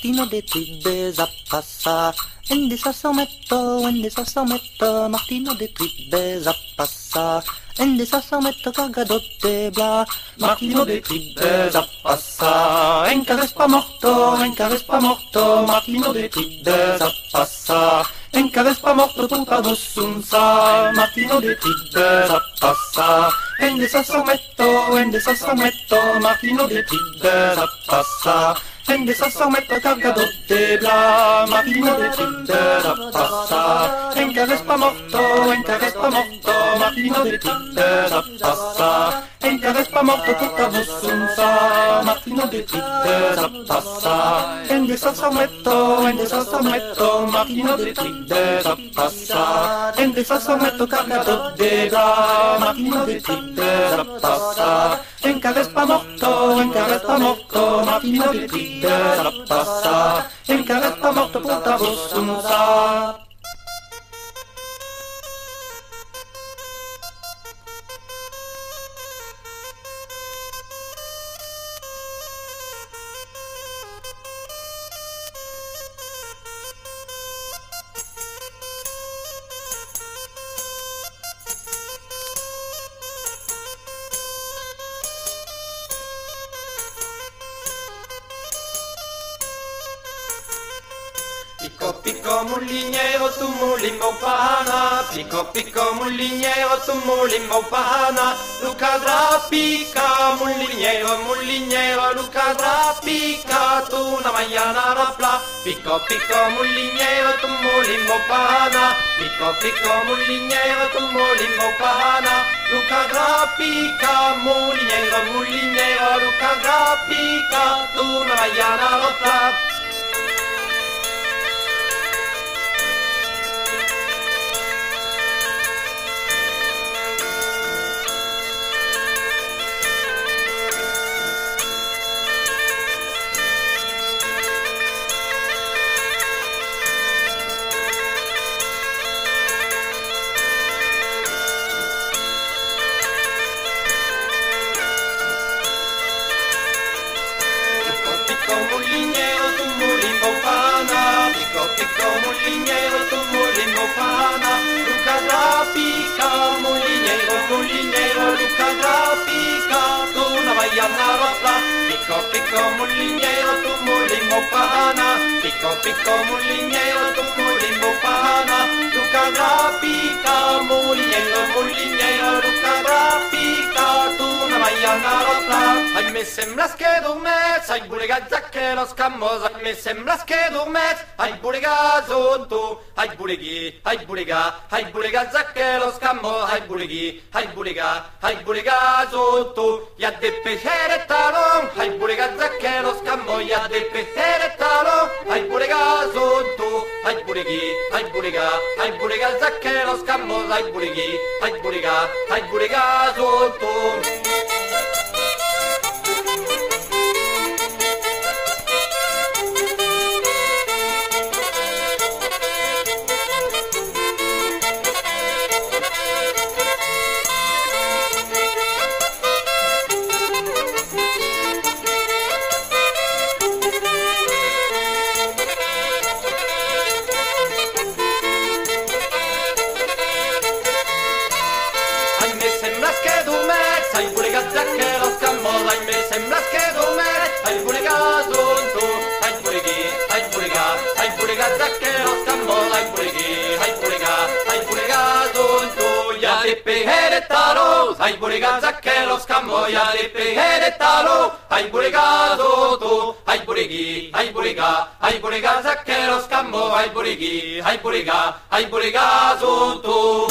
mattino di tribbe zappassa. Indi sassometto, mattino di tribbe zappassa. Indi sassometto cagadotte bla, mattino di tribbe zappassa. Enca vespa morto, mattino di tribbe zappassa. Enca vespa morto tutta dossunza, mattino di tribbe zappassa. Indi sassometto, mattino di tribbe zappassa. Indi sassometto cagadotte bla, mattino di tribbe zappassa. Enca vespa morto, mattino di tribbe zappassa. Enca vespa morto tutta dossunza, mattino di tribbe zappassa. Indi sassometto, mattino di tribbe zappassa. Indi sassometto cagadotte bla, mattino di tribbe zappassa. Enca vespa morto, mattino di tribbe zappassa. Enca vespa morto tutta dossunza. Picco picco mulignero tu mulimmo pana, picco mulignero tu mulimmo pana, Luca drapica mulignero Luca drapica tu una magliana rapla, picco mulignero tu mulimmo pana, picco mulignero tu mulimmo pana, Luca drapica mulignero Luca drapica tu una magliana rapla. Mulignero tu mulimmo pana, picco mulignero tu mulimmo pana, Luca drapica mulignero Luca drapica tu una magliana rapla, picco mulignero tu mulimmo pana, picco mulignero tu mulimmo pana, Luca drapica mulignero Luca drapica tu una magliana rapla. Ai me sembra che dormez, ai bulega zacche lo scammo, ai me sembra che dormez, ai bulega zonto, ai buleghi, ai bulega zacche lo scammo, ai bulega zonto, ya de pesere talon, ai bulega zacche lo scammo, ya de pesere talon, ai bulega zonto, ai bulega zacche lo scammo, ai bulega zonto. Ai bulega zacche lo scammo, ai me sembra che domere, ai bulega zonto, ai bulega zacche lo scammo, ai bulega zonto, ya de pegere talo, ai bulega zacche lo scammo, ya de pegere talo, ai bulega zonto, ai bulega zacche lo scammo, ai bulega zonto.